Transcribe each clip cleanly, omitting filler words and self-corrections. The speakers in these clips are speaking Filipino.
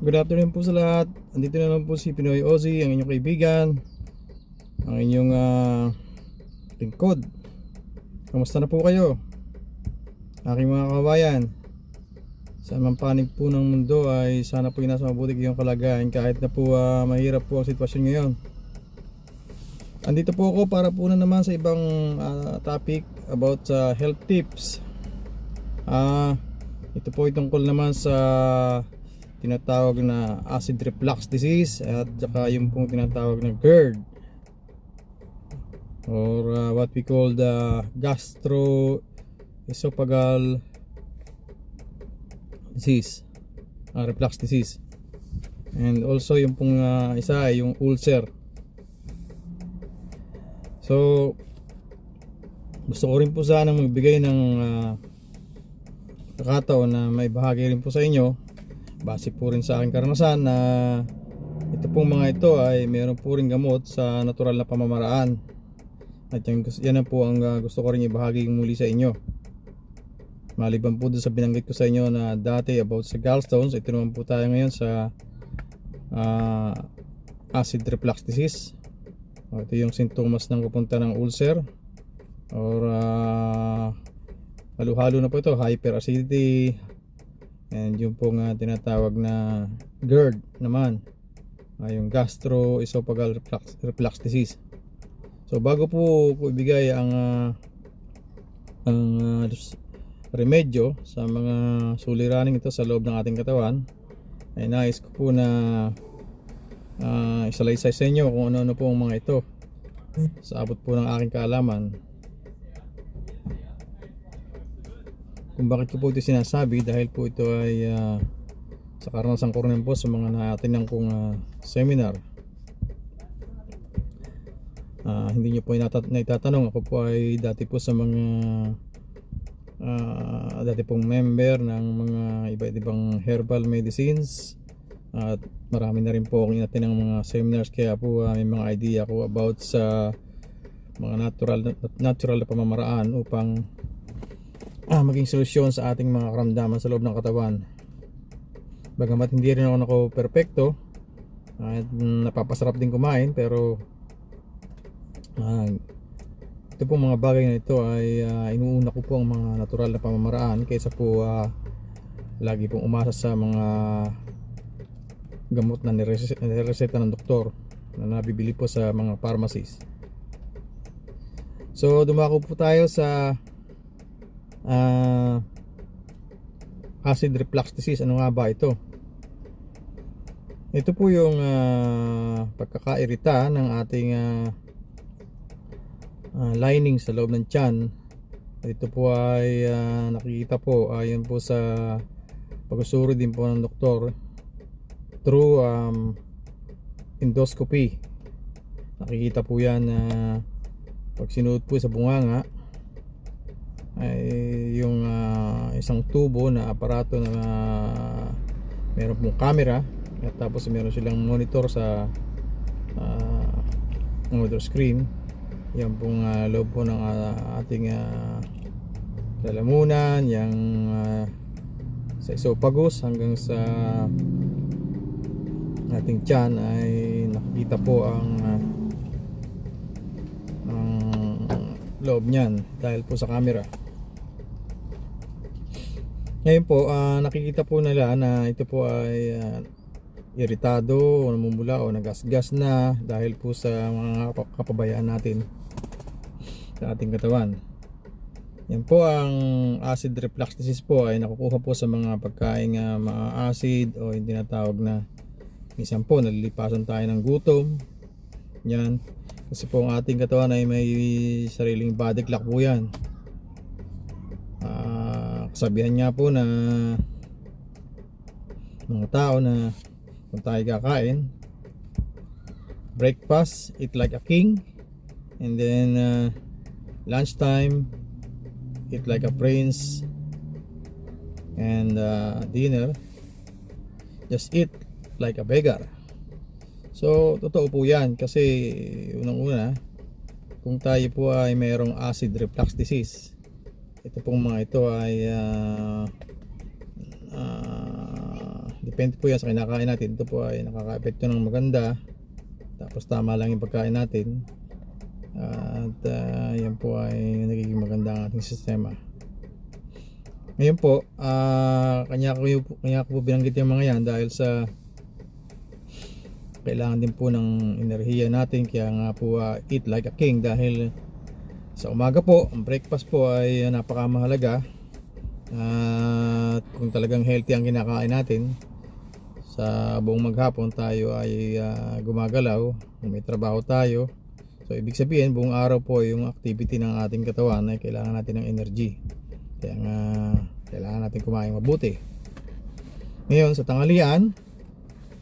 Good afternoon po sa lahat. Andito na naman po si Pinoy Ozzy, ang inyong kaibigan, ang inyong lingkod. Kamusta na po kayo, aking mga kabayan? Sa mang panig po ng mundo ay sana po nasa mabuti yung kalagayan kahit na po mahirap po ang sitwasyon ngayon. Andito po ako para po na naman sa ibang topic about health tips. Ito po ay tungkol naman sa tinatawag na acid reflux disease at saka yung pong tinatawag na GERD or what we call the gastroesophageal disease, reflux disease, and also yung pong isa ay yung ulcer. So gusto ko rin po sana magbigay ng pagkakataon na may bahagi rin po sa inyo base po rin sa aking karanasan na ito pong mga ito ay mayroon po rin gamot sa natural na pamamaraan, at yan na po ang gusto ko rin ibahagi muli sa inyo. Maliban po doon sa binanggit ko sa inyo na dati about sa gallstones, ito naman po tayo ngayon sa acid reflux disease. Ito yung sintomas ng pupunta ng ulcer or halo-halo na po ito, hyperacidity, and yung pong tinatawag na GERD naman, yung gastroesophageal reflux disease. So bago po ibigay ang remedyo sa mga suliraning ito sa loob ng ating katawan, ay nais ko po na isalaysay sa inyo kung ano-ano po ang mga ito sa abot po ng aking kaalaman. Kung bakit ko po ito sinasabi, dahil po ito ay sa karanasan ko rin po sa mga naatinan kong seminar. Hindi nyo po naitatanong, ako po ay dati po sa mga dati pong member ng mga iba't ibang herbal medicines, at marami na rin po akong inatin ng mga seminars, kaya po may mga idea ko about sa mga natural na pamamaraan upang maging solusyon sa ating mga karamdaman sa loob ng katawan. Bagamat hindi rin ako perfecto at napapasarap din kumain, pero ito pong mga bagay na ito ay inuuna ko po ang mga natural na pamamaraan kaysa po lagi pong umasa sa mga gamot na nireseta ng doktor na nabibili po sa mga pharmacies. So dumako po tayo sa acid reflux disease. Ano nga ba ito? Ito po yung pagkakairita ng ating lining sa loob ng tiyan. Ito po ay nakikita po ayon po sa pagsusuri din po ng doktor through endoscopy. Nakikita po yan pag sinuot po sa bunganga ay yung isang tubo na aparato na meron pong camera, at tapos meron silang monitor sa monitor screen. Yan pong loob po ng ating lalamunan, yung sa esophagus hanggang sa ating tiyan ay nakikita po ang loob niyan dahil po sa camera. Ngayon po nakikita po nila na ito po ay iritado o namumula o nagasgas na dahil po sa mga kapabayaan natin sa ating katawan. Yan po ang acid reflux disease po ay nakukuha po sa mga pagkain ma-acid o yung tinatawag na minsan po nalilipasan tayo ng gutom. Yan kasi po ang ating katawan ay may sariling body clock po yan. Kasabihan nga po na mga tao na kung tayo kakain, breakfast eat like a king, and then lunchtime eat like a prince, and dinner just eat like a beggar. So totoo po yan, kasi unang-una kung tayo po ay mayroong acid reflux disease, ito pong mga ito ay Depende po yan sa kinakain natin. Ito po ay nakaka-epekto ng maganda, tapos tama lang yung pagkain natin, at yan po ay nagiging maganda ang ating sistema. Ngayon po, kanya ko po binanggit yung mga yan dahil sa kailangan din po ng enerhiya natin. Kaya nga po eat like a king, dahil sa umaga po ang breakfast po ay napakamahalaga. At kung talagang healthy ang kinakain natin, sa buong maghapon tayo ay gumagalaw, may trabaho tayo. So ibig sabihin buong araw po yung activity ng ating katawan ay kailangan natin ng energy. Kaya nga kailangan natin kumain mabuti. Ngayon sa tanghalian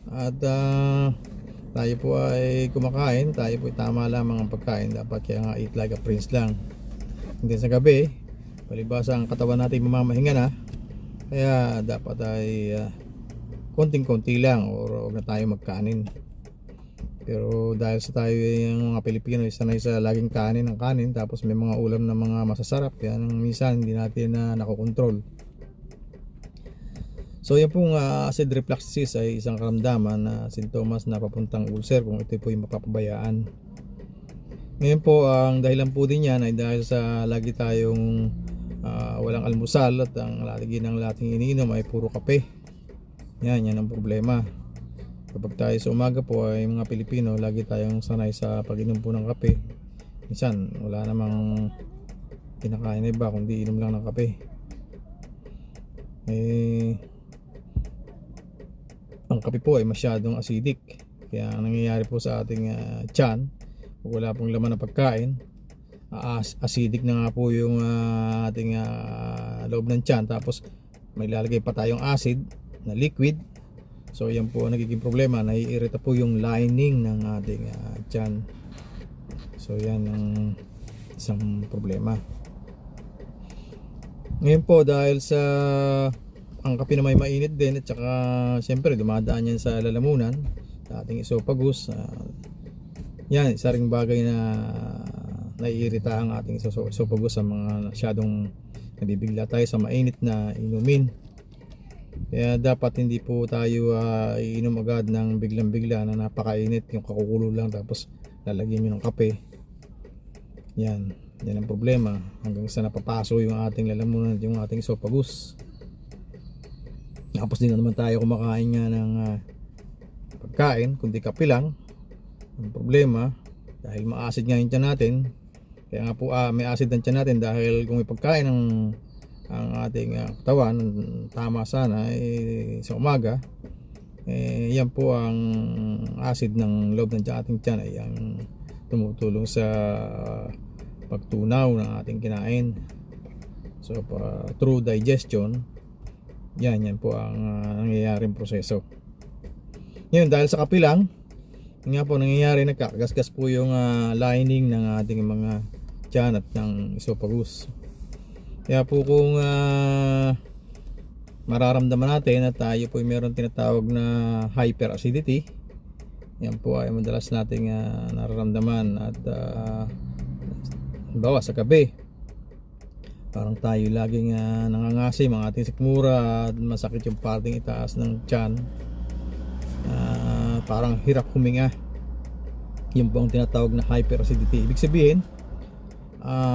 at tayo po ay kumakain, tayo po ay tama lamang ang pagkain dapat, kaya nga eat like a prince lang. Hindi sa gabi, palibasa ang katawan natin mamamahinga na, kaya dapat ay konting-konti lang or huwag na tayo magkanin. Pero dahil sa tayo yung mga Pilipino sanay sa laging kanin ng kanin, tapos may mga ulam na mga masasarap, yan minsan hindi natin nakokontrol. So yan pong acid reflux disease ay isang karamdaman na sintomas na papuntang ulcer kung ito po yung mapapabayaan. Ngayon po ang dahilan po din yan ay dahil sa lagi tayong walang almusal, at ang lagi ng ating iniinom ay puro kape. Yan ang problema. Kapag tayo sa umaga po ay mga Pilipino, lagi tayong sanay sa pag-inom po ng kape. Minsan wala namang kinakain na iba kundi inom lang ng kape. Ang kape po ay masyadong acidic, kaya ang nangyayari po sa ating tiyan, kung wala pong laman ng pagkain, acidic na nga po yung ating loob ng tiyan, tapos may lalagay pa tayong acid na liquid. So yan po ang nagiging problema, naiirita po yung lining ng ating tiyan. So yan ang isang problema. Ngayon po dahil sa ang kape na may mainit din, at saka siyempre dumadaan yan sa lalamunan, sa ating esophagus, yan isa ring bagay na naiirita ang ating esophagus sa mga masyadong nabibigla tayo sa mainit na inumin. Kaya dapat hindi po tayo iinom agad ng biglang-bigla na napakainit, yung kakukulo lang tapos lalagyan nyo ng kape. Yan ang problema, hanggang sa napapaso yung ating lalamunan at yung ating esophagus. Tapos din naman tayo kumakain nga ng pagkain kundi kape lang. Ang problema dahil ma-acid nga yung tiyan natin, kaya nga po may acid ang tiyan natin, dahil kung may pagkain ang ating katawan tama sana sa umaga, yan po ang acid ng loob ng ating tiyan ay ang tumutulong sa pagtunaw ng ating kinain. So through digestion, yan po ang nangyayaring proseso. Ngayon dahil sa kape lang, nga po nangyayari, nagkakagasgas po yung lining ng ating mga tiyan at ng esophagus. Kaya po kung mararamdaman natin na tayo po ay meron tinatawag na hyperacidity, yan po ay madalas nating nararamdaman. At bawa sa gabi, parang tayo laging nangangasim ang ating sikmura at masakit yung parting itaas ng tiyan, parang hirap huminga. Yan po ang tinatawag na hyperacidity. Ibig sabihin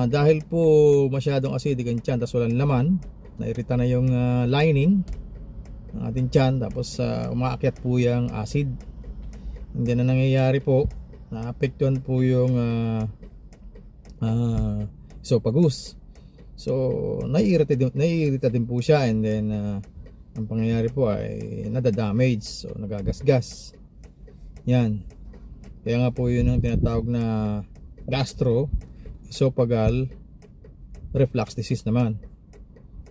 dahil po masyadong acidic ang tiyan, tapos walang laman, nairita na yung lining ng ating tiyan, tapos umaakyat po yung acid. Hindi na nangyayari po, naapektuhan po yung esophagus. So naiirita din po siya, and then ang pangyayari po ay nadadamage, so nagagasgas. Yan, kaya nga po yun ang tinatawag na gastroesophageal reflux disease naman.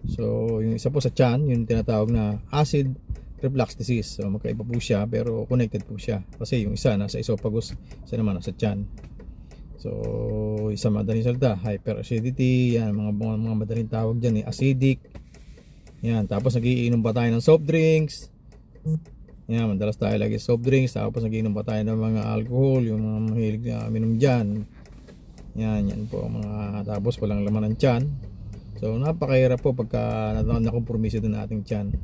So yung isa po sa tiyan, yung tinatawag na acid reflux disease. So magkaiba po siya pero connected po siya, kasi yung isa nasa esophagus, isa naman nasa tiyan. So isa madaling salita, hyperacidity, yan mga madaling tawag dyan, acidic. Yan, tapos nagiinom pa tayo ng soft drinks. Yan, madalas tayo lagi soft drinks, tapos nagiinom pa tayo ng mga alcohol, yung mga mahilig na minom dyan. Yan po mga, tapos walang laman ng tiyan. So napakahirap po pagka nakompromiso din ating tiyan.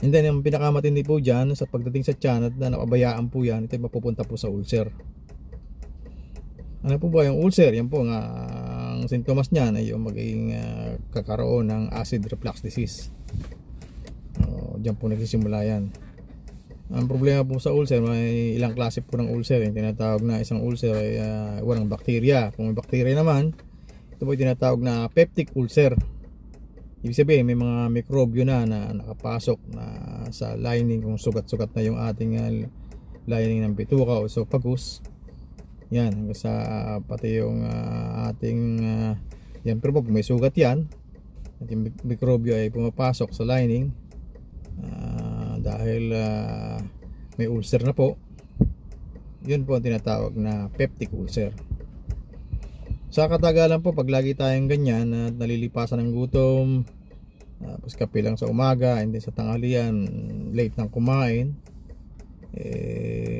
And then yung pinakamatindi po dyan sa pagdating sa tiyan at na napabayaan po yan, ito mapupunta po sa ulcer. Ano po ba yung ulcer? Yan po nga, ang sintomas niyan ay yung magiging kakaroon ng acid reflux disease. Diyan po nagsisimula yan. Ang problema po sa ulcer, may ilang klase po ng ulcer. Yung tinatawag na isang ulcer ay walang bakterya. Kung may bakterya naman, ito po yung tinatawag na peptic ulcer. Ibig sabihin may mga mikrobyo na nakapasok na sa lining, kung sugat-sugat na yung ating lining ng bituka o esophagus. Yan, hanggang sa pati yung ating yan, pero pag may sugat yan at yung mikrobyo ay pumapasok sa lining dahil may ulcer na po, yun po ang tinatawag na peptic ulcer. Sa katagalan po, pag lagi tayong ganyan at nalilipasan ng gutom, tapos kape lang sa umaga, hindi sa tanghalian, late nang kumain,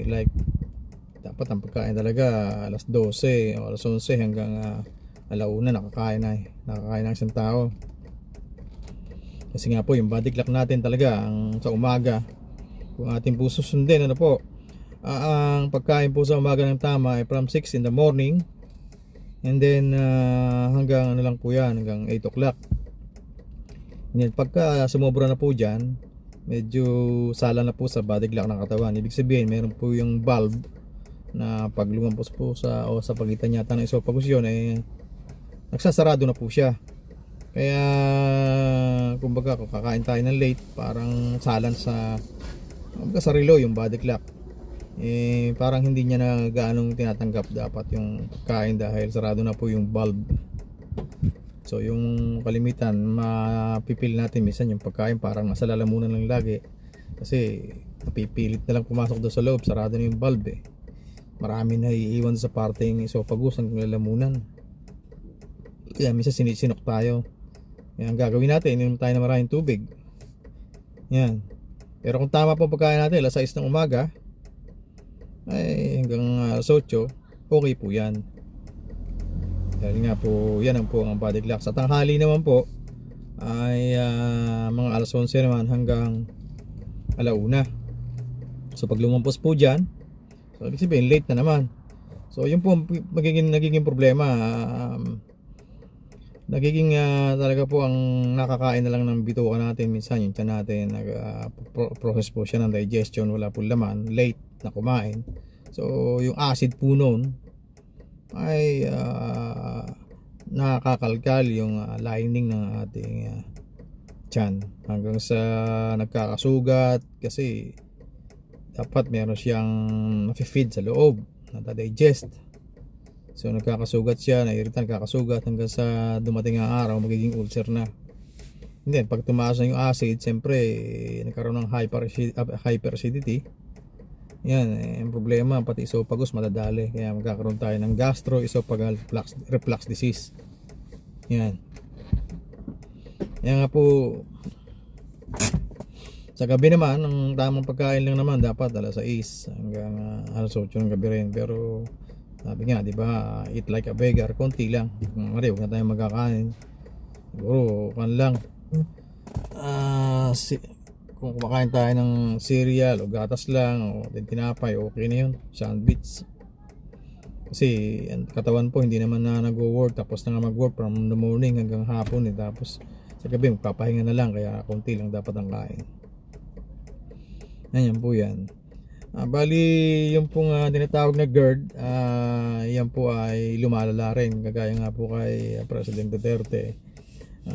like dapat ang pagkain talaga alas 12 o alas 11 hanggang alauna nakakain ng isang tao. Kasi nga po yung body clock natin talaga sa umaga, kung ating po susundin, ano po, ang pagkain po sa umaga ng tama ay from 6 in the morning, and then hanggang ano lang po yan, hanggang 8 o'clock. And then pagka sumobra na po dyan, medyo sala na po sa body clock ng katawan. Ibig sabihin meron po yung valve na pag lumampos po sa pagitan yata ng esophagus yun, nagsasarado na po siya. Kaya kumbaga kung kakain tayo ng late, parang salan sa relo yung body clock. Parang hindi niya na gaanong tinatanggap dapat yung pagkain dahil sarado na po yung valve. So yung kalimitan, mapipil natin minsan yung pagkain parang nasa lalamunan lang lagi, kasi napipilit na lang pumasok doon sa loob, sarado na yung valve. Marami na iiwan sa parteng esophagus ang lalamunan. Kaya minsan sinisinok tayo. Yan, ang gagawin natin, ininom tayo ng maraming tubig. Yan. Pero kung tama po pagkain natin, alas 6 ng umaga ay hanggang alas 8, okay po yan. Dahil nga po, yan ang po ang body clock. Sa tanghali naman po ay mga alas 11 naman hanggang alauna. So pag lumampos po dyan, so ibig sabihin late na naman. So yun po nagiging problema. Nagiging talaga po ang nakakain na lang ng bituka natin, minsan yung tiyan natin process po siya ng digestion, wala po laman, late na kumain. So yung acid po noon ay nakakalkal yung lining ng ating tiyan hanggang sa nagkakasugat, kasi dapat meron siyang nafe-feed sa loob, nata-digest. So nagkakasugat siya, nairitan, kakasugat hanggang sa dumating ang araw magiging ulcer na. And then pag tumaas na yung acid, siyempre nagkaroon ng hyperacidity. Yan, ang problema pati esophagus madadali, kaya magkakaroon tayo ng gastroesophageal reflux disease. Yan. Yan nga po. Sa gabi naman, ang tamang pagkain lang naman dapat alas 6 hanggang alas 8 ng gabi rin. Pero sabi nga, di ba, eat like a beggar, konti lang. Mari, huwag na tayo magkakain. Siguro, kan lang. Kung kumakain tayo ng cereal o gatas lang o tinapay, okay na yun. Sandwich. Kasi ang katawan po hindi naman na nag-work, tapos na nga mag-work from the morning hanggang hapon. Tapos sa gabi magpapahinga na lang, kaya konti lang dapat ang kain. Yan po yan. Bali yung pong tinatawag na GERD, yan po ay lumalala rin, kagaya nga po kay President Duterte.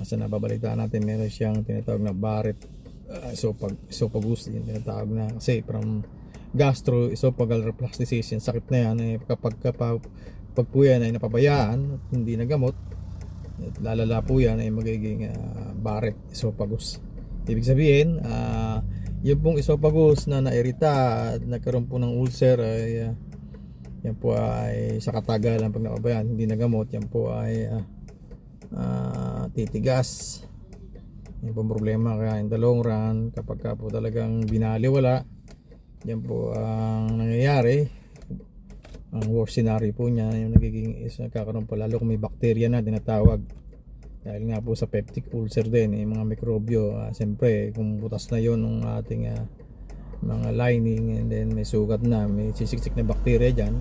Sa nababalita natin, meron siyang tinatawag na Barrett esophagus, yung tinatawag na, kasi from gastroesophageal reflux disease, yung sakit na yan kapag po yan ay napabayaan at hindi nagamot, lalala po yan ay magiging Barrett esophagus. Ibig sabihin, yung pong esophagus na nairita at nagkaroon po ng ulcer ay yan po ay sa katagalan, pag napabayaan hindi nagamot, yan po ay titigas. Yan po ang problema. Kaya in the long run, kapag po talagang binaliwala, yan po ang nangyayari. Ang worst scenario po niya yung nagiging is nagkakaroon po, lalo kung may bakterya na tinatawag, dahil nga po sa peptic ulcer din, mga mikrobyo, siyempre kung butas na yon ng ating mga lining, and then may sugat na, may sisiksik na bakterya dyan.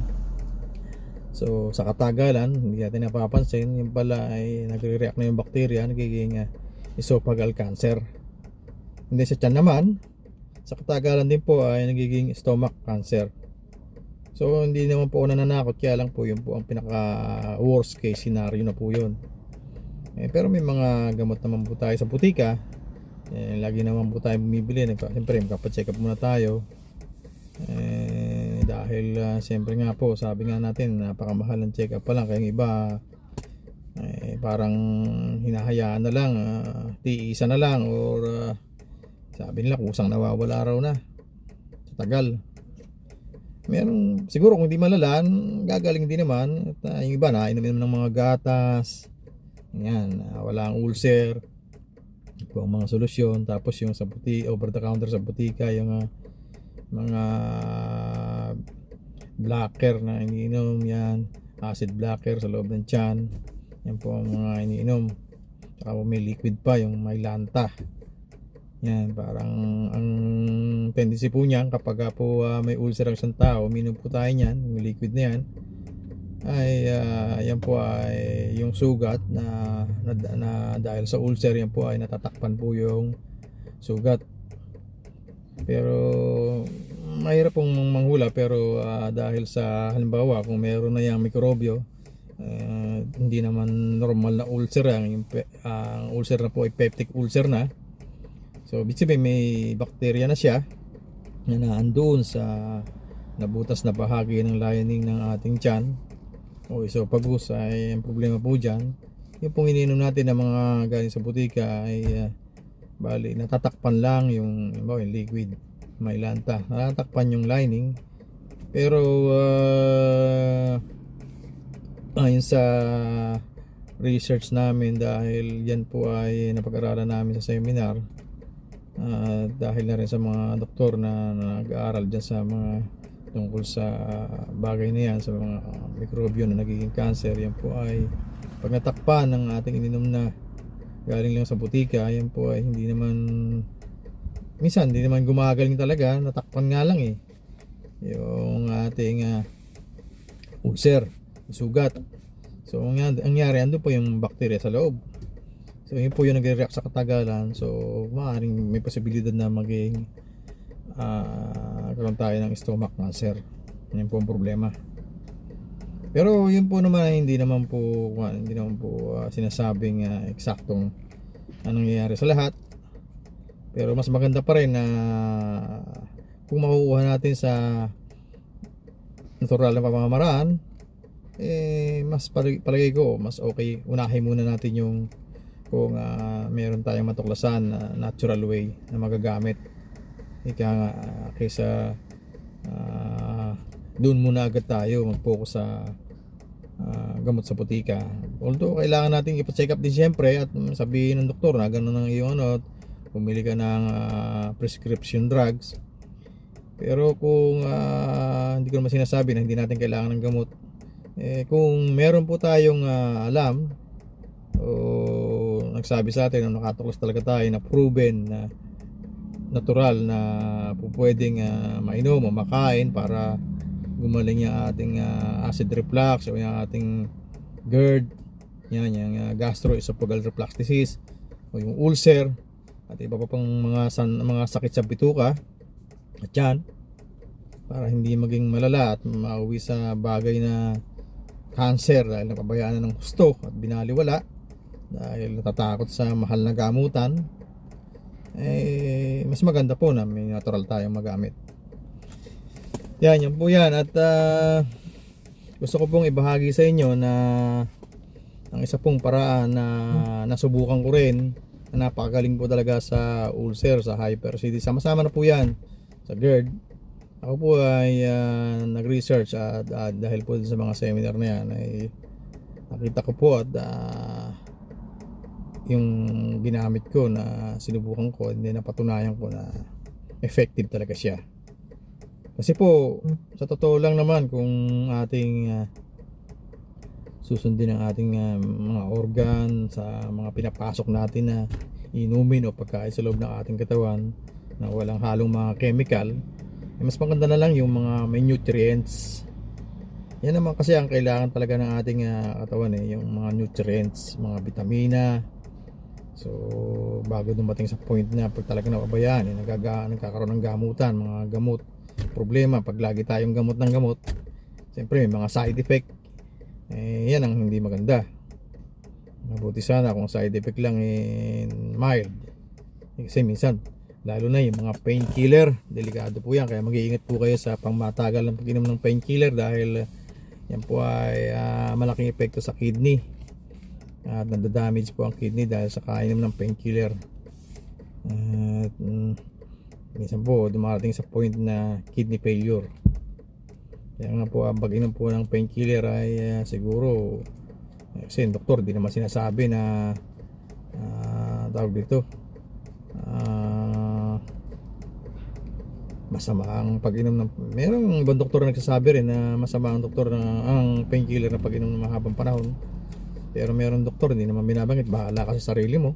So sa katagalan, hindi natin napapansin, yung pala ay nagre-react na yung bakterya, nagiging esophageal cancer. Hindi sa tiyan naman, sa katagalan din po ay nagiging stomach cancer. So hindi naman po nananakot, kaya lang po yun po ang pinaka worst case scenario na po yun. Pero may mga gamot naman po tayo sa butika. Lagi naman po tayo bumibili. Siyempre magpapacheck up muna tayo. Dahil siyempre nga po, sabi nga natin, napakamahal ng check up pa lang. Kaya yung iba parang hinahayaan na lang, tiisa na lang, or sabi nila kusang nawawala raw na sa tagal. Meron siguro kung di malalan, gagaling din naman. At yung iba na inom ng mga gatas, yan, wala ang ulcer. Ito ang mga solusyon. Tapos yung sa over the counter sa butika, yung mga blocker na iniinom, yan, acid blocker sa loob ng tiyan, yan po ang mga iniinom. Saka may liquid pa, yung may lanta. Yan, parang ang tendency po niyan kapag po may ulcer ang isang tao, uminom po tayo niyan, yung liquid na yan, ay yan po ay yung sugat na dahil sa ulcer, yan po ay natatakpan po yung sugat. Pero mahirap pong manghula, pero dahil sa halimbawa kung meron na yung mikrobyo, hindi naman normal na ulcer yung ulcer na po ay peptic ulcer na. So ibig sabihin may bakterya na siya na naandoon sa nabutas na bahagi ng lining ng ating tiyan o esophagus. Ay ang problema po dyan, yung pong ininom natin ng mga galing sa butika ay bali natatakpan lang yung liquid, may lanta, natatakpan yung lining. Pero ayon sa research namin, dahil yan po ay napag-aralan namin sa seminar, dahil na rin sa mga doktor na nag-aaral dyan sa mga tungkol sa bagay na yan, sa mga mikrobyo na nagiging cancer, yan po ay pag natakpan ng ating ininom na galing lang sa butika, yan po ay hindi naman, minsan hindi naman gumagaling talaga, natakpan nga lang yung ating ulcer, sugat. So ang nangyari, ando po yung bakterya sa loob. So yun po yung nagre-react sa katagalan. So maaaring may posibilidad na maging karoon tayo ng stomach cancer. Yan po ang problema. Pero yun po naman hindi naman po sinasabing eksaktong anong nangyayari sa lahat. Pero mas maganda pa rin na kung makukuha natin sa natural na pamamaraan, mas palagay ko mas okay, unahin muna natin yung kung meron tayong matuklasan na natural way na magagamit, kaysa doon muna agad tayo mag-focus sa gamot sa butika. Although kailangan natin ipa-check up din siyempre at sabihin ng doktor na gano'n ang iyong pumili ka ng prescription drugs. Pero kung hindi ko naman sinasabi na hindi natin kailangan ng gamot, kung meron po tayong alam o nagsabi sa atin na nakatuklas talaga tayo na proven na natural na pwedeng mainom o makain para gumaling yung ating acid reflux o yung ating GERD, yan, yung gastroesophageal reflux disease o yung ulcer at iba pa pang mga sakit sa bituka at yan, para hindi maging malala at mauwi sa bagay na cancer dahil napabayaan na ng husto at binaliwala dahil natatakot sa mahal na gamutan, mas maganda po na may natural tayong magamit. Yan po yan. At gusto ko pong ibahagi sa inyo na ang isa pong paraan na nasubukan ko rin na napakagaling po talaga sa ulcer, sa hyperacidity, sama-sama na po yan sa GERD. Ako po ay nag-research at dahil po sa mga seminar na yan ay nakita ko po at yung ginamit ko na sinubukan ko, hindi napatunayan ko na effective talaga siya. Kasi po sa totoo lang naman, kung ating susundin ang ating mga organ sa mga pinapasok natin na inumin o pagkain sa loob ng ating katawan na walang halong mga chemical, mas maganda na lang yung mga may nutrients. Yan naman kasi ang kailangan talaga ng ating katawan yung mga nutrients, mga vitamina. So bago dumating sa point na pag talaga napabayaan, nagkakaroon ng gamutan, mga gamot. Problema pag lagi tayong gamot ng gamot, siyempre may mga side effect. Yan ang hindi maganda. Mabuti sana kung side effect lang mild. Kasi minsan lalo na yung mga painkiller, delikado po yan. Kaya mag-iingat po kayo sa pangmatagal ng pag-inom ng painkiller dahil yan po ay malaking epekto sa kidney at nandadamage po ang kidney dahil sa kainom ng painkiller. At minsan po dumarating sa point na kidney failure. Kaya nga po ang pag-inom po ng painkiller ay siguro kasi yung doktor di naman sinasabi na tawag dito masama ang pag-inom ng, merong ibang doktor na nagsasabi rin na masama ang doktor na ang painkiller na pag-inom ng mahabang panahon. Pero meron doktor hindi naman binabanggit, bahala ka sa sarili mo.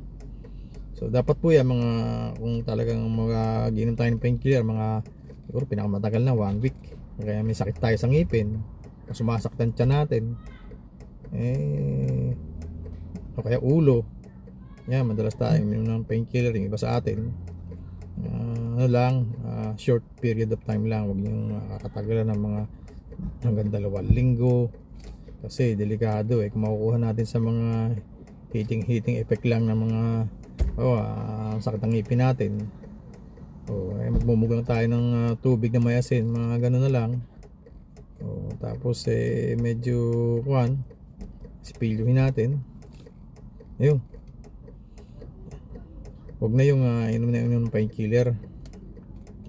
So dapat po yan mga, kung talagang mag-inom tayo ng painkiller, mga siguro pinakamatagal na 1 week. Kaya may sakit tayo sa ngipin, sumasaktan tiyan natin, o kaya ulo, yan madalas tayo uminom ng painkiller. Yung iba sa atin short period of time lang, huwag yung kakatagalan ng mga hanggang 2 linggo kasi delikado kung makukuha natin sa mga heating effect lang ng mga sakit ng ngipin natin. Magmumugang tayo ng tubig na may asin, mga gano'n na lang. Tapos medyo spilyuhin natin. Ayun, huwag na yung inom ng painkiller,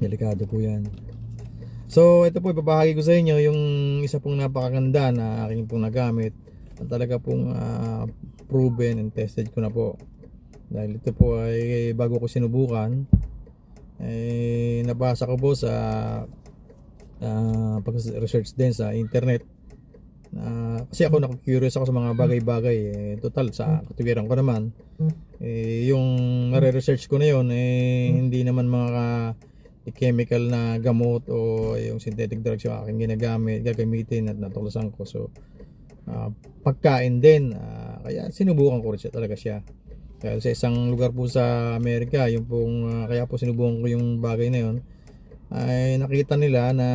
delikado po yan. So ito po ibabahagi ko sa inyo yung isa pong napakaganda na aking pong nagamit at talaga pong proven and tested ko na po, dahil ito po ay bago ko sinubukan nabasa ko po sa pag-research din sa internet kasi ako naku-curious ako sa mga bagay-bagay total sa katuwiran ko naman yung nare-research ko na yun hindi naman mga chemical na gamot o yung synthetic drugs yung aking gagamitin at natuklasan ko. So pagkain din kaya sinubukan ko rin siya talaga siya. Dahil sa isang lugar po sa Amerika, yung pong kaya po sinubukan ko yung bagay na yun, ay nakita nila na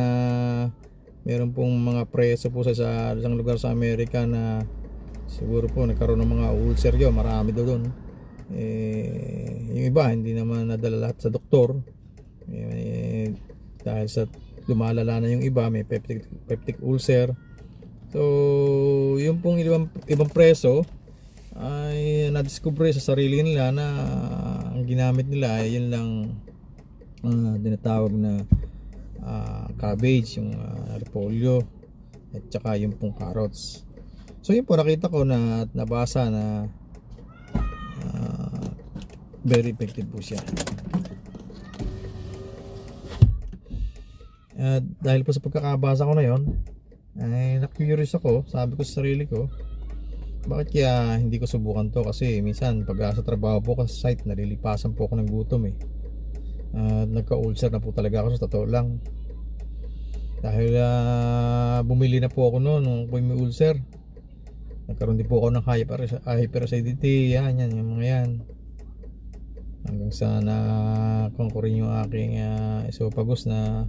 meron pong mga preso po sa isang lugar sa Amerika na siguro po nagkaroon ng mga ulcer yun, marami daw doon. Yung iba hindi naman nadala lahat sa doktor dahil sa lumalala na yung iba, may peptic ulcer. So yung pong ibang preso ay nadiskubre sa sarili nila na ang ginamit nila ay yun lang dinatawag na cabbage, yung repolyo at saka yung pong carrots. So yun po nakita ko na at nabasa na very effective po siya. Dahil po sa pagkakabasa ko na yon ay na-curious ako, sabi ko sa sarili ko, bakit kaya hindi ko subukan to? Kasi minsan pag sa trabaho po kasi sa site, nalilipasan po ako ng gutom nagka-ulcer na po talaga ako, sa totoo lang. Dahil bumili na po ako noon nung may ulcer, nagkaroon din po ako ng hyperacidity, yan yung mga yan, hanggang sa na-conquer yung aking esophagus na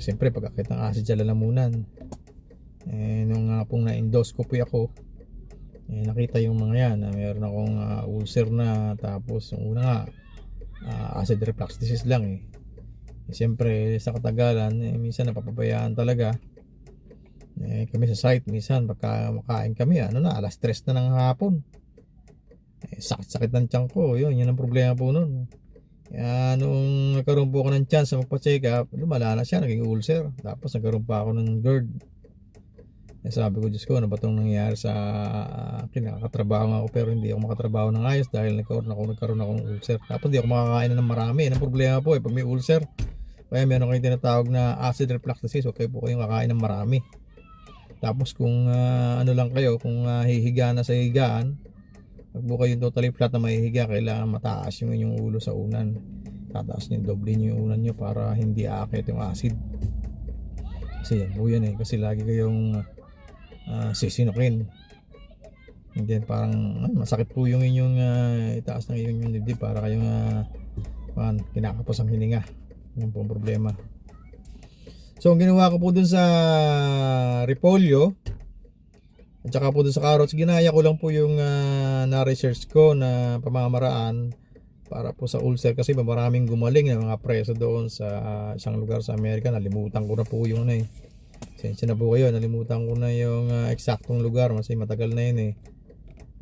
siyempre pagkakit ng acid sa lalamunan. Nung pong na-endoscopy ako, nakita yung mga yan na mayroon akong ulcer na, tapos yung una acid reflux disease lang siyempre sa katagalan minsan napapabayaan talaga. Kami sa site minsan pagka makain kami alas 3 na ng hapon, sakit ng tiyan ko, yun ang problema po nun. Nung nagkaroon po ako ng chance na magpa-check up, lumala na siya, naging ulcer. Tapos nagkaroon pa ako ng GERD. Sabi ko, Diyos ko, ano ba itong nangyayari sa akin? Nakakatrabaho nga ako pero hindi ako makatrabaho ng ayos dahil nagkaroon akong ulcer. Tapos hindi ako makakain ng marami. Ang problema po pag may ulcer, kaya meron kayong tinatawag na acid reflux disease, okay po kayong kakain ng marami. Tapos kung ano lang kayo, kung hihiga na sa higaan, wag po kayong totally flat na mahihiga, kailangan mataas yung inyong ulo sa unan. Tataas nyo, doble nyo yung unan nyo para hindi aakit yung acid. Kasi yan po yan eh, kasi lagi kayong sisinukin. And then parang masakit po yung inyong itaas ng inyong dibdib para kayong kinakapos ang hininga. Yun po ang problema. So ang ginawa ko po dun sa repolyo at saka po dun sa carrots, ginaya ko lang po yung na-research ko na pamamaraan para po sa ulcer, kasi maraming gumaling na mga preso doon sa isang lugar sa Amerika. Nalimutan ko na po yung sensya na po kayo, nalimutan ko na yung eksaktong lugar kasi matagal na yun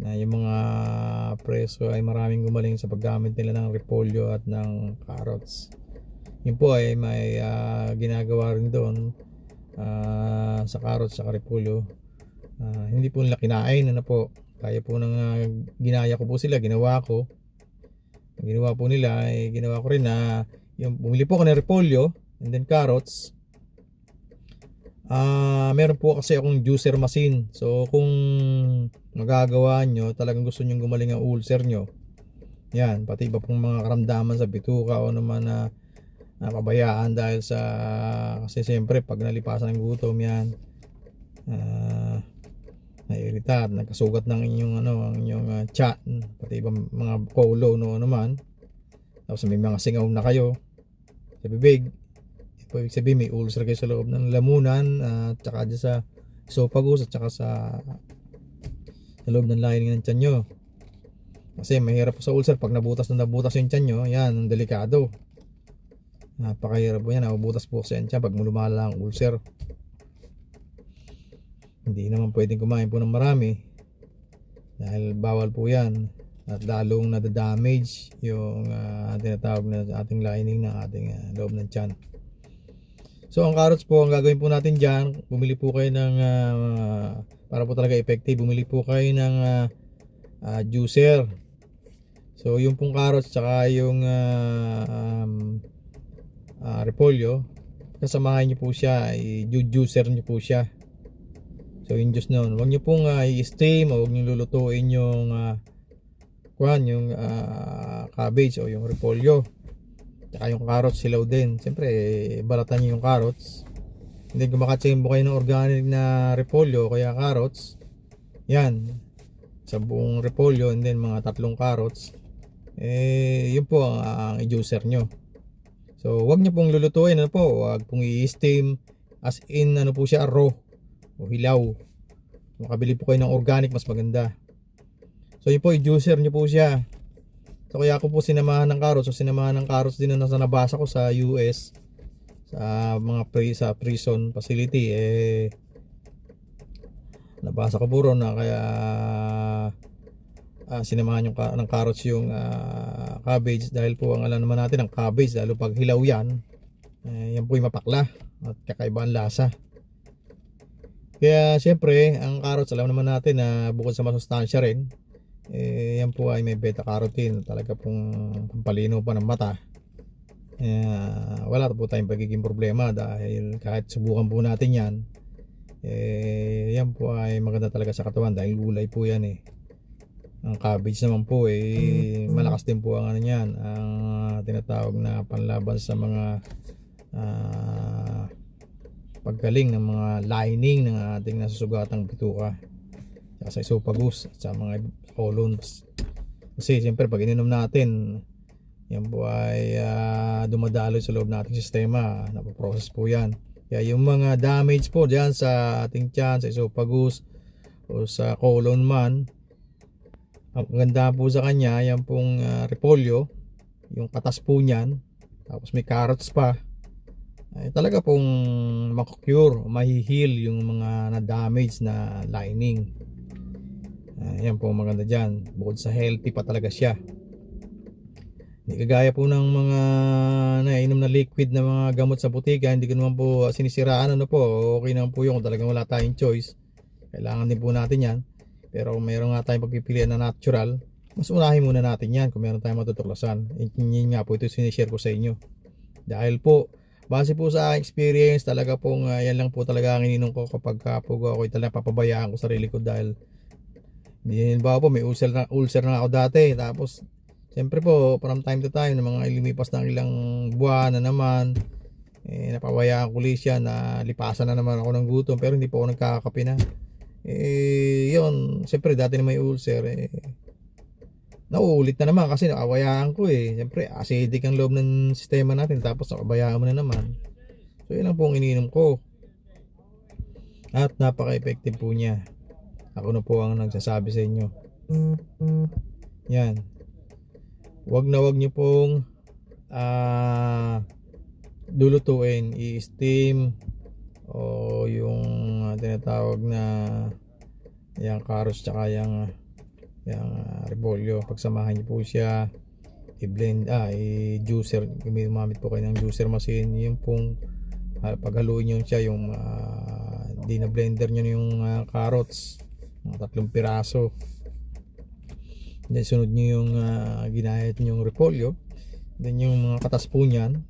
na yung mga preso ay maraming gumaling sa paggamit nila ng repolyo at ng carrots. Yun po ay may ginagawa rin doon sa carrots sa repolyo. Hindi po nila kinain, po. Kaya po nang ginaya ko po sila, ginawa ko. Ang ginawa po nila ay ginawa ko rin na yung bumili po ako ng repolyo and then carrots. Meron po kasi akong juicer machine. So kung magagawa nyo, talagang gusto nyo gumaling ang ulcer nyo, yan, pati iba pong mga karamdaman sa bituka o naman na napabayaan dahil sa, kasi siyempre pag nalipasan ng gutom yan, nairita, nagkasugat ng inyong ang inyong chat, pati ibang mga colon no naman. Tapos may mga singaw na kayo sa bibig, ibig sabihin may ulcer kayo sa loob ng lamunan at saka sa esophagus at saka sa loob ng lining ng tiyan nyo. Kasi mahirap po sa ulcer pag nabutas yung tiyan nyo, yan ang delikado. Napakahirap po yan, nabubutas po sa tiyan pag lumala ang ulcer. Hindi naman pwedeng kumain po ng marami dahil bawal po yan, at lalong nadadamage yung tinatawag na ating lining ng ating loob ng tiyan. So ang carrots po, ang gagawin po natin dyan, bumili po kayo ng para po talaga effective, bumili po kayo ng juicer. So yung pong carrots tsaka yung repolyo, kasamahan nyo po siya, i-juicer nyo po siya. So yung juice noon, huwag nyo pong i-steam o huwag nyo lulutuin yung cabbage o yung repolyo. Tsaka yung carrots, silaw din. Siyempre, balatan nyo yung carrots. Hindi kung makachimbo kayo ng organic na repolyo o kaya carrots, yan, sa buong repolyo and then mga 3 carrots, yun po ang i-juicer nyo. So wag nyo pong lulutuin, wag pong i-steam, as in po siya, raw o hilaw. Makabili po kayo ng organic, mas maganda. So yun po, i-juicer nyo po siya. So kaya ako po sinamahan ng carrots. So sinamahan ng carrots din na nabasa ko sa US, sa mga sa prison facility, nabasa ko po ron na kaya sinamahan yung ng carrots yung cabbage, dahil po ang alam naman natin ang cabbage, lalo pag hilaw yan, yan po yung mapakla at kakaiba ang lasa. Kaya siyempre ang carrots, alam naman natin na bukod sa masustansya rin, yan po ay may beta carotene, talaga pong pampalino pa ng mata. Wala po tayong pagiging problema dahil kahit subukan po natin yan, yan po ay maganda talaga sa katawan dahil gulay po yan Ang cabbage naman po malakas din po ang niyan, ang tinatawag na panlaban sa mga paggaling ng mga lining ng ating nasusugatang bituka, sa esophagus at sa mga colons. Kasi siyempre pag ininom natin, yan po ay dumadaloy sa loob nating sistema, napoprocess po yan. Kaya yung mga damage po dyan sa ating tiyan, sa esophagus o sa colon man, ang ganda po sa kanya, yan pong repolyo, yung katas po niyan, tapos may carrots pa, ay talaga pong makukure, mahihil yung mga na-damage na lining. Yan po maganda dyan, bukod sa healthy pa talaga siya. Hindi kagaya po ng mga nainom na liquid na mga gamot sa butika, hindi ko naman po sinisiraan, okay naman po yun kung talagang wala tayong choice, kailangan din po natin yan. Pero kung meron nga tayong pagpipilian na natural, mas unahin muna natin yan kung meron tayong matutuklasan. Yun nga po ito sinishare ko sa inyo. Dahil po Base po sa aking experience, talaga pong yan lang po talaga ang ininom ko kapag po ako talaga papabayaan ko sarili ko dahil hindi ba po may ulcer na ako dati. Tapos siyempre po from time to time ng mga ilimipas ng ilang buwan na naman napabayaan ko ulit siya na lipasan na naman ako ng gutom pero hindi po ako nagkakape na. Yun, siyempre dati na may ulcer nauulit na naman kasi nakabayaan ko siyempre acidic ang loob ng sistema natin tapos nakabayaan mo na naman. So yun lang po ang ininom ko at napaka-effective po niya. Ako na po ang nagsasabi sa inyo. Yan, wag nyo pong lulutuin, i-steam o yung tinatawag na yung carrots tsaka yung repolyo, pagsamahan nyo po siya, i-blend, i-juicer, gumamit po kayo ng juicer machine. Yung pong paghaluin nyo siya, yung di na blender nyo yung carrots, mga 3 piraso, then sunod nyo yung ginahit nyo yung repolyo, then yung mga katas po nyan,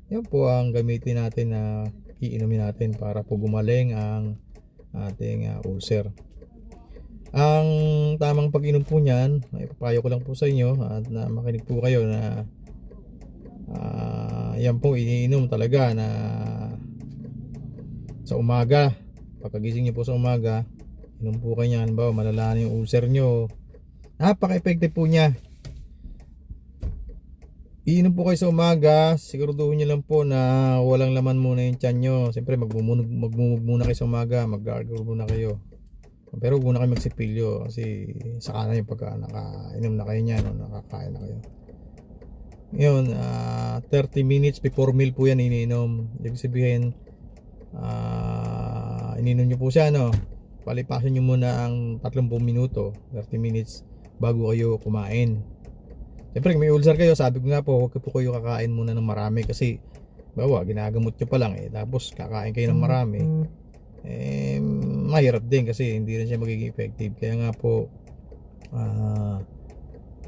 yan po ang gamitin natin na iinumin natin para po gumaling ang ating ulcer. Ang tamang pag-inom po niyan, ipapayo ko lang po sa inyo at na makinig po kayo na yan po iniinom talaga na sa umaga. Pagkagising niyo po sa umaga, inom po kayo niyan. Halimbawa malala na yung ulcer nyo, napaka-effective po niya. Iinom po kayo sa umaga, siguraduhin nyo lang po na walang laman muna yung tiyan nyo. Siyempre magmumug muna kayo sa umaga, mag-gargle muna kayo. Pero huwag muna kayo magsipilyo kasi saka na yung pagka nakainom na kayo niyan, nakakain na kayo. Yun, 30 minutes before meal po yan iniinom. Ibig sabihin, ininom nyo po siya, palipasin nyo muna ang 30 minuto, 30 minutes bago kayo kumain. Siyempre kung may ulcer kayo, sabi ko nga po, huwag po kayo kakain muna ng marami kasi bawa, ginagamot nyo pa lang tapos kakain kayo ng marami, mahirap din kasi hindi rin siya magiging effective. Kaya nga po,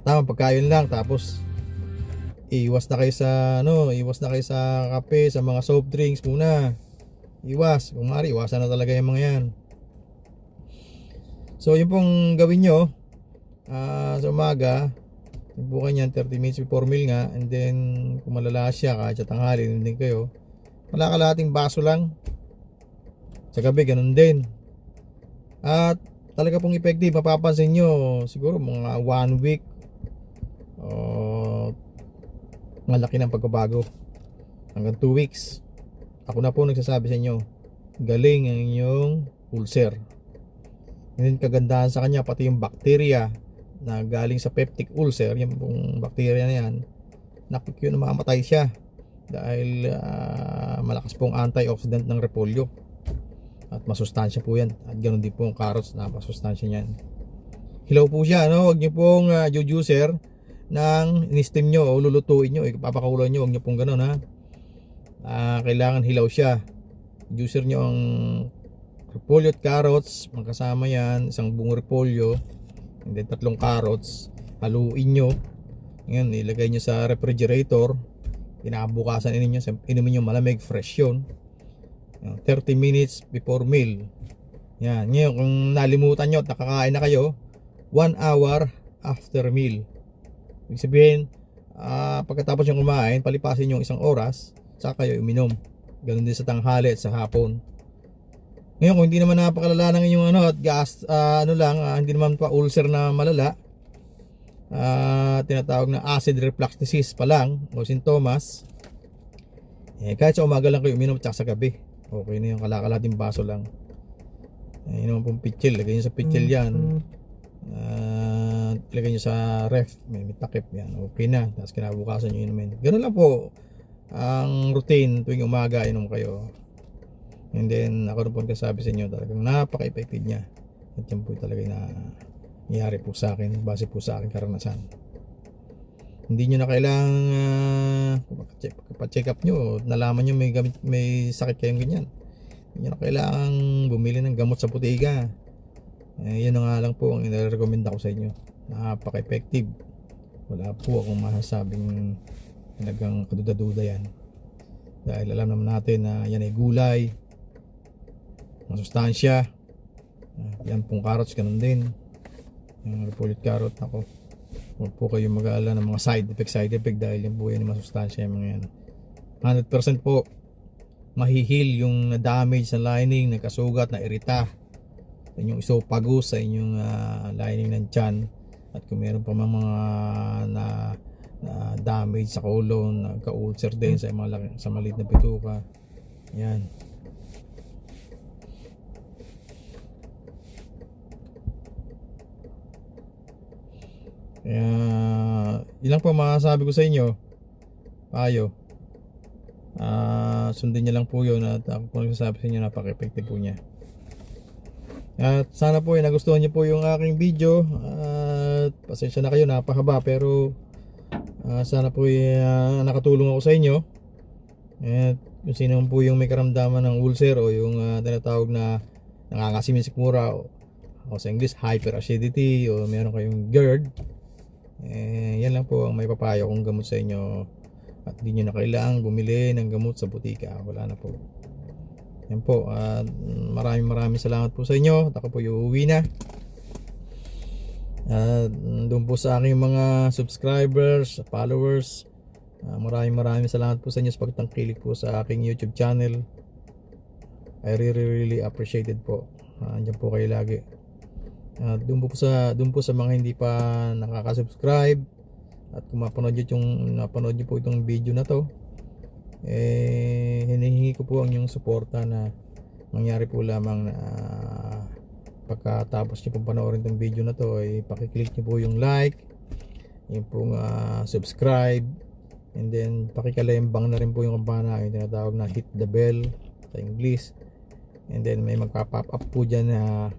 tamang pagkain lang, tapos iwas na kayo sa kape, sa mga soft drinks muna. Kung maaari, iwasan na talaga yung mga yan. So yung pong gawin nyo sa umaga, bukan yan 30 minutes before meal nga, and then kung malala siya kahit sa tanghali din kayo, wala kalahating baso lang. Sa gabi ganun din. At talaga pong effective, mapapansin nyo siguro mga 1 week malaki ng pagbabago, hanggang 2 weeks. Ako na po nagsasabi sa inyo, galing ang inyong ulcer. And then kagandahan sa kanya, pati yung bacteria na galing sa peptic ulcer, yung pong bacteria na yan, nakikyo na mamatay siya dahil malakas pong antioxidant ng repolyo at masustansya po yan. At ganoon din po ang carrots, na masustansya niyan. Hilaw po siya, huwag nyo pong juicer ng in-steam nyo o lulutuin nyo, ipapakakuloy nyo, huwag nyo pong ganoon kailangan hilaw siya. Juicer nyo ang repolyo at carrots, magkasama yan, isang buong repolyo and then 3 carrots, haluin nyo. Ngayon ilagay nyo sa refrigerator, kinabukasan inumin nyo malamig, fresh yun. 30 minutes before meal. Yan. Ngayon kung nalimutan nyo at nakakain na kayo, 1 hour after meal. Ibig sabihin, pagkatapos nyo kumain, palipasin nyo 1 oras, saka kayo uminom. Ganun din sa tanghali at sa hapon. Ngayon kung hindi naman napakalala ng inyong at gas, hindi naman pa ulcer na malala, tinatawag na acid reflux disease pa lang o sintomas, kahit sa umaga lang kayo uminom at sa gabi, okay na yung kalakalating baso lang. Yun naman pong pitchil, lagay nyo sa pitchil yan, lagay nyo sa ref, may takip yan, okay na. Tapos kinabukasan nyo inumin. Ganun lang po ang routine tuwing umaga, inom kayo. And then ako rin po nagsasabi sa inyo, talagang napaka-effective niya. At yan po talaga na nangyari po sa akin, base po sa akin karanasan. Hindi nyo na kailangan pa-check up nyo, nalaman nyo may sakit kayong ganyan, hindi nyo na kailangan bumili ng gamot sa botiga. Yun na nga lang po ang inirekomenda ko sa inyo. Napaka-effective. Wala po akong masasabing talagang kaduda-duda yan. dahil alam naman natin na yan ay gulay, masustansya. Yan pong carrots, ganun din. Yung repolyo carrot, ako, huwag po kayong mag-aalala ng mga side effect dahil yan po yan yung masustansya, yung mga yan. 100% po mahihil yung na-damage na lining, nagkasugat, na irita, yung esophagus, sa inyong lining ng tiyan. At kung meron pa mga na damage sa colon, nagka-ulcer din sa maliit na bituka, yan. Kaya ilang po masasabi ko sa inyo, payo, sundin niya lang po yun, at ako po nagsasabi sa inyo, napaka-effective po niya. At sana po nagustuhan niyo po yung aking video. At pasensya na kayo, napahaba, pero sana po nakatulong ako sa inyo. At kung sino po yung may karamdaman ng ulcer o yung tinatawag na nangangasim yung sikmura, o sa English hyperacidity, o meron kayong GERD, yan lang po ang may papayo kong gamot sa inyo. At hindi nyo na kailangang bumili ng gamot sa butika, wala na po. Yan po, maraming salamat po sa inyo. At ako po uuwi na. At doon po sa aking mga subscribers, followers, maraming salamat po sa inyo sa pagtangkilik po sa aking YouTube channel. I really appreciated po. Andiyan po kayo lagi. Doon po sa mga hindi pa nakaka-subscribe, at kung napanood nyo po itong video na to, hinihingi ko po ang inyong suporta na mangyari po lamang na pagkatapos nyo pong panoorin itong video na to, ay pakiclick nyo po yung like, yung pong subscribe, and then pakikalembang na rin po yung kampana, yung tinatawag na hit the bell sa English. And then may magpa-pop up po dyan na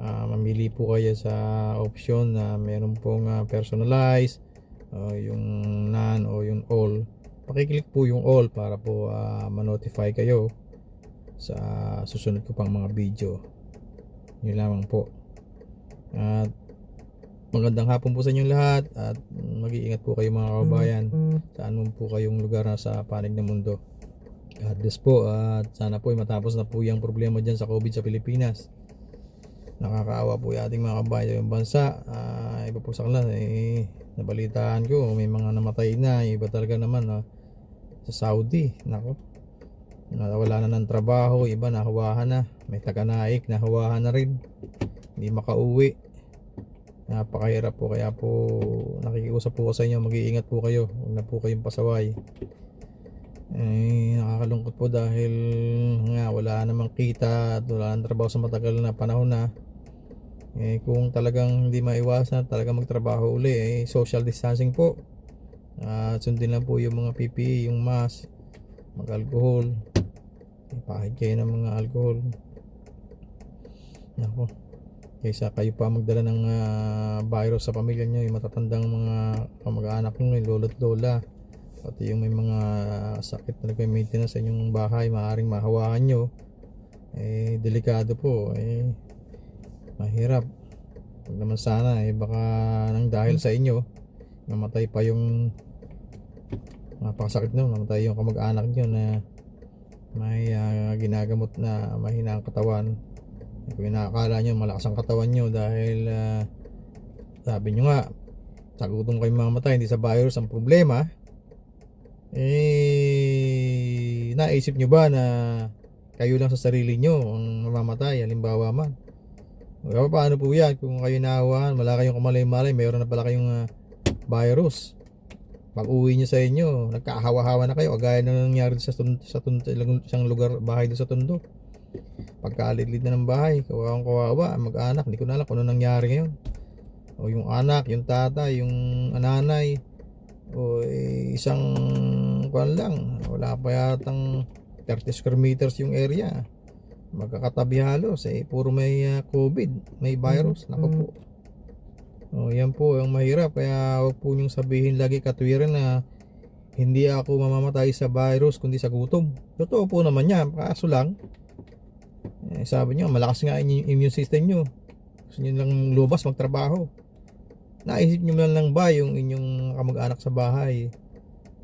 mamili po kayo sa option na meron pong personalize, yung none o yung all. Pakiclick po yung all para po ma-notify kayo sa susunod ko pang mga video. Yun lamang po. At magandang hapon po sa inyong lahat, at mag-iingat po kayo mga kababayan saan mo po kayong lugar na sa panig ng mundo. God bless po, at sana po matapos na po yung problema dyan sa COVID sa Pilipinas. Nakakaawa po yung ating mga kababayan yung bansa. Iba po sa kanila, nabalitaan ko may mga namatay na. Iba talaga naman sa Saudi, nako, nawala na ng trabaho, iba nahawahan na, may taga-naik nahawahan na rin, hindi makauwi. Napakahirap po, kaya po nakikiusap po ko sa inyo, mag-iingat po kayo, huwag na po kayong pasaway. Nakakalungkot po dahil nga wala namang kita at wala nang trabaho sa matagal na panahon na. Kung talagang hindi maiwasan, talagang magtrabaho uli, social distancing po. Sundin lang po yung mga PPE, yung mask, mag-alcohol, pahid kayo ng mga alcohol. Nako, kaysa kayo pa magdala ng virus sa pamilya nyo, yung matatandang mga kamag-anak nyo, yung lolo't lola, pati yung may mga sakit na nag-maintenance sa inyong bahay, maaaring mahawakan nyo. Delikado po, mahirap. Huwag naman sana, baka nang dahil sa inyo namatay pa yung napakasakit nun, namatay yung kamag-anak nyo na may ginagamot na mahina ang katawan. Kung inaakala nyo malakas ang katawan nyo dahil sabi nyo nga sa gutom kayo mamatay, hindi sa virus ang problema, naisip nyo ba na kayo lang sa sarili nyo ang mamamatay, halimbawa man? Paano po yan kung kayo naawahan, wala kayong kamalay-malay, mayroon na pala kayong virus? Pag uwi nyo sa inyo, nagkahawa-hawa na kayo, kagaya na nangyari sa isang lugar, bahay doon sa Tondo. Pagkaalid-lid na ng bahay, kawawang-kawawa, mag-anak, hindi ko na alam kung ano nangyari ngayon. O yung anak, yung tata, yung nanay, o isang kuwan lang, wala pa yatang 30 square meters yung area, magkakatabi halos, puro may COVID, may virus. Naku po. Yan po yung mahirap, kaya huwag po nyong sabihin lagi katwiran na hindi ako mamamatay sa virus kundi sa gutom. Totoo po naman yan, kaso lang sabi nyo malakas nga immune system nyo, gusto nyo lang lumabas magtrabaho. Naisip nyo lang ba yung inyong kamag-anak sa bahay,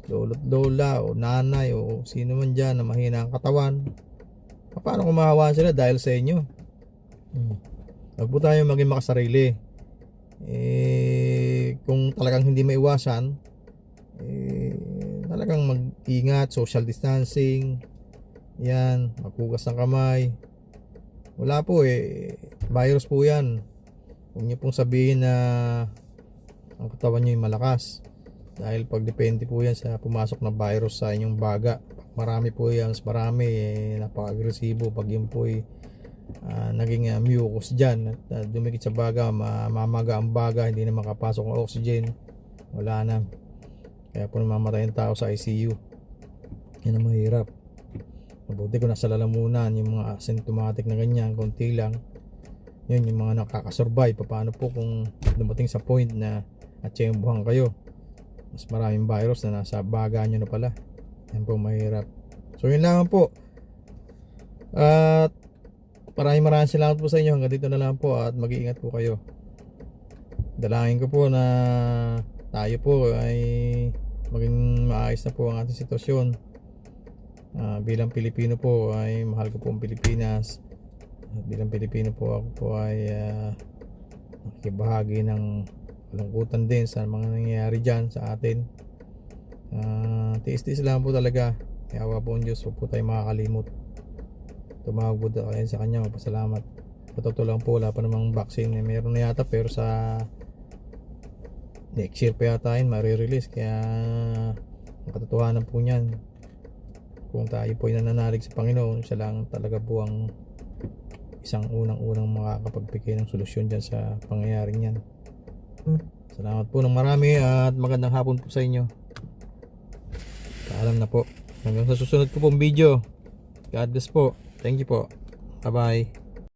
lolo't lola o nanay o sino man dyan na mahina ang katawan, paano kumahawa sila dahil sa inyo? Huwag po tayo maging makasarili. Kung talagang hindi maiwasan, talagang mag-ingat, social distancing, yan, maghugas ng kamay. Wala po virus po yan. Huwag niyo pong sabihin na ang katawan niyo ay malakas, dahil pag depende po yan sa pumasok na virus sa inyong baga. Marami po yan, marami, napaka-agresibo. Pag yun po naging mucus dyan at dumikit sa baga, mamaga ang baga, hindi na makapasok ang oxygen, wala na, kaya po namamatay ang tao sa ICU. Yan ang mahirap. Mabuti kung nasa lalamunan yung mga asymptomatic na ganyan, konti lang, yun yung mga nakakasurvive. Paano po kung dumating sa point na atsyembuhan kayo, mas maraming virus na nasa baga nyo na pala? Yan po mahirap. So yun lang po, at maraming salamat po sa inyo. Hanggang dito na lang po, at mag-iingat po kayo. Dalangin ko po na tayo po ay maging maayos na po ang ating sitwasyon. Bilang Pilipino po ay mahal ko po ang Pilipinas. Bilang Pilipino po, ako po ay nakikibahagi ng kalungkutan din sa mga nangyayari dyan sa atin. Tiis-tiis lang po talaga. Awa po ang Diyos, huwag po tayo makakalimot. Tumawag po tayo sa kanya, magpasalamat. Totoo lang po, wala pa namang vaccine. Meron na yata, pero sa next year pa yata yun marirelease. Kaya ang katotohanan po niyan, kung tayo po ay nananalig sa Panginoon, siya lang talaga po ang isang unang makakapagbigay ng solusyon dyan sa pangyayaring yan. Salamat po ng marami, at magandang hapon po sa inyo. Paalam na po. Hanggang sa susunod ko pong video. God bless po. Thank you po. Bye bye.